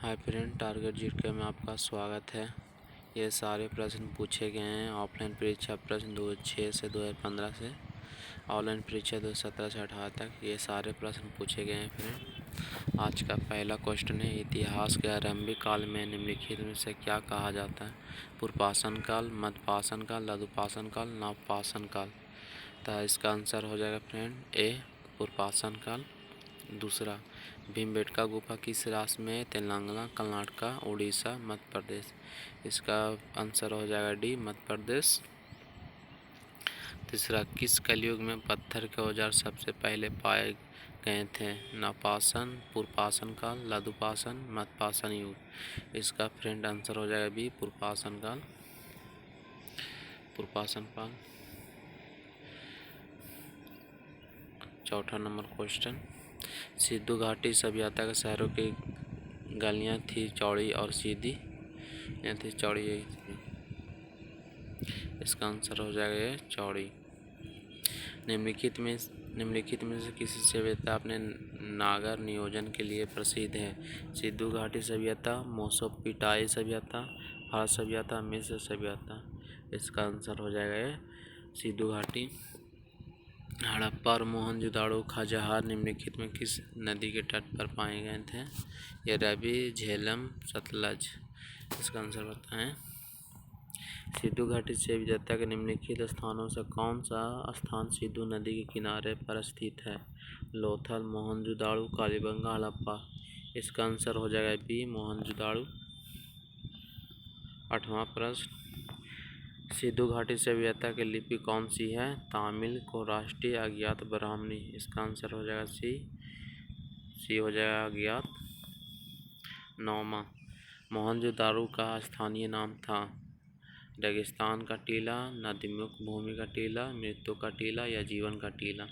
Hi friend, target GK में आपका स्वागत है। ये सारे प्रश्न पूछे गए हैं ऑफलाइन परीक्षा प्रश्न 2006 से 2015 से ऑनलाइन परीक्षा 2017 से 18 तक। ये सारे प्रश्न पूछे गए हैं फ्रेंड। आज का पहला क्वेश्चन है, इतिहास के आरंभिक काल में निम्नलिखित में से क्या कहा जाता है? पूर्वपाषाण काल, मध्यपाषाण काल, लघुपाषाण काल, नवपाषाण काल। तो इसका आंसर हो जाएगा फ्रेंड ए, पूर्वपाषाण काल। दूसरा, भीमबेटका गुफा किस राज्य में? तेलंगाना, कर्नाटक, उड़ीसा, मध्य प्रदेश। इसका आंसर हो जाएगा डी, मध्य प्रदेश। तीसरा, किस कलयुग में पत्थर के औजार सबसे पहले पाए गए थे? नवपाषाण, पूर्वपाषाण काल, लघुपाषाण, मध्यपाषाण युग। इसका फ्रेंड आंसर हो जाएगा बी, पूर्वपाषाण काल। पूर्वपाषाण काल। चौथा नंबर क्वेश्चन, सिंधु घाटी सभ्यता के शहरों की गलियां थी चौड़ी और सीधी, या थी चौड़ी यही थी। इसका आंसर हो जाएगा ये चौड़ी। निम्नलिखित में से किसी सभ्यता अपने नागर नियोजन के लिए प्रसिद्ध है? सिंधु घाटी सभ्यता, मेसोपोटामियाई सभ्यता, भारत सभ्यता, मिस्र सभ्यता। इसका आंसर हो जाएगा ये सिंधु घाटी। हड़प्पा और मोहनजोदाड़ो खंडहर निम्नलिखित में किस नदी के तट पर पाए गए थे? ये रवि, झेलम, सतलज। इसका आंसर बताएं। सिंधु घाटी सभ्यता के निम्नलिखित स्थानों से कौन सा स्थान सिंधु नदी के किनारे पर स्थित है? लोथल, मोहनजोदाड़ो, कालीबंगा, हड़प्पा। इसका आंसर हो जाएगा बी, मोहनजोदाड़ो। आठवां प्रश्न, सिंधु घाटी सभ्यता की लिपि कौन सी है? तमिल को राष्ट्रीय, अज्ञात, ब्राह्मणी। इसका आंसर हो जाएगा सी हो जाएगा अज्ञात। नौवां, मोहनजोदाड़ो का स्थानीय नाम था? रेगिस्तान का टीला, नदीमुख भूमि का टीला, मृत्यु का टीला या जीवन का टीला।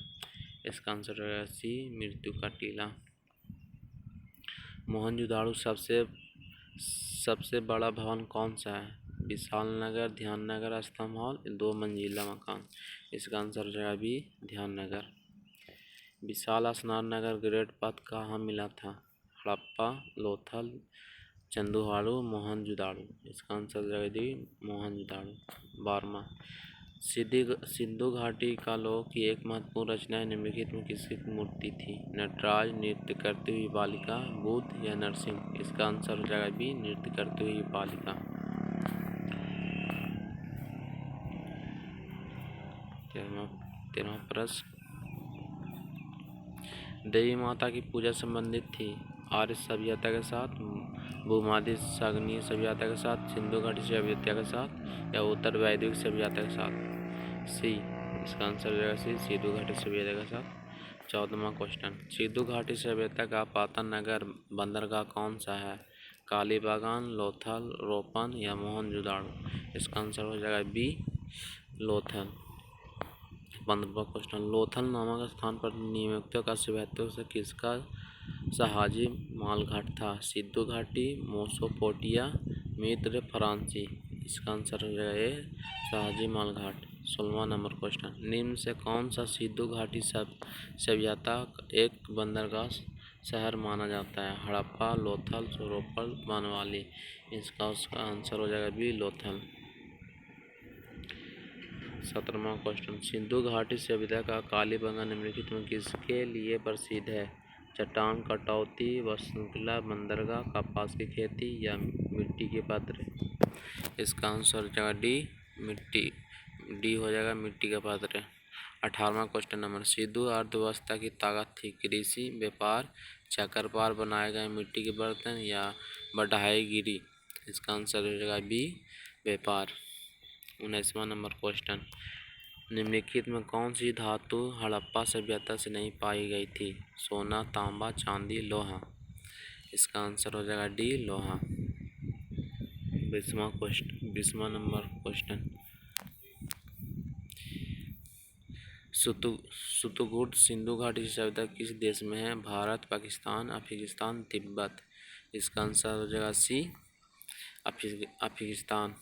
इसका आंसर हो जाएगा सी, मृत्यु का टीला। मोहनजोदाड़ो सबसे बड़ा भवन कौन सा है? विशाल नगर, ध्यान नगर, स्तंभ हॉल, 2 मंजिला मकान। इसका आंसर हो जाएगा बी, ध्यान नगर। विशाल स्नान नगर ग्रेट पथ कहाँ मिला था? हड़प्पा, लोथल, चंदुहाड़ू, मोहनजोदाड़ो। इसका आंसर हो जाएगा डी, मोहनजोदाड़ो। 12वां, सिंधु घाटी का लोगों की एक महत्वपूर्ण रचना निम्नलिखित में किसकी मूर्ति थी? नटराज, नृत्य करती हुई बालिका, बुद्ध या नरसिंह। इसका आंसर हो जाएगा बी, नृत्य करती हुई बालिका। 13वां प्रश्न, देवी माता की पूजा संबंधित थी? आर्य सभ्यता के साथ, भूमध्य सागरीय सभ्यता के साथ, सिंधु घाटी सभ्यता के साथ या उत्तर वैदिक सभ्यता के साथ? सी। इसका आंसर हो जाएगा सी, सिंधु घाटी सभ्यता के साथ। 14वां क्वेश्चन, सिंधु घाटी सभ्यता का पाटन नगर बंदरगाह कौन सा है? कालीबागान, लोथल, रोपन या मोहनजोदाड़ो। इसका आंसर हो जाएगा बी, लोथल। 15वां क्वेश्चन, लोथल नामक स्थान पर नियुक्तों का सभ्यता से किसका शाहजी मालघाट था? सिंधु घाटी, मेसोपोटामिया, मिस्र, फ्रांसी। इसका आंसर हो जाएगा ए, शाहजी मालघाट। 16वां नंबर क्वेश्चन, निम्न से कौन सा सिंधु घाटी सभ्यता एक बंदरगाह शहर माना जाता है? हड़प्पा, लोथल, रोपड़, बनवाली। इसका आंसर हो जाएगा बी, लोथल। 17वां क्वेश्चन, सिंधु घाटी सभ्यता का कालीबंगा निम्नलिखित में किसके लिए प्रसिद्ध है? चट्टान कटौती, वस्तुशिल्प, बंदरगाह, कपास की खेती या मिट्टी के पात्र। इसका आंसर हो जाएगा डी हो जाएगा, मिट्टी का पात्र। 18वां क्वेश्चन नंबर, सिंधु अर्थव्यवस्था की ताकत थी? कृषि, व्यापार, चक्रवात बनाए गए मिट्टी के बर्तन या बढ़ाईगिरी। इसका आंसर हो जाएगा बी, व्यापार। 19वां नंबर क्वेश्चन, निम्नलिखित में कौन सी धातु हड़प्पा सभ्यता से नहीं पाई गई थी? सोना, तांबा, चांदी, लोहा। इसका आंसर हो जाएगा डी, लोहा। 20वां नंबर क्वेश्चन, सतुगुट सिंधु घाटी सभ्यता किस देश में है? भारत, पाकिस्तान, अफगानिस्तान, तिब्बत। इसका आंसर हो जाएगा सी, अफगानिस्तान।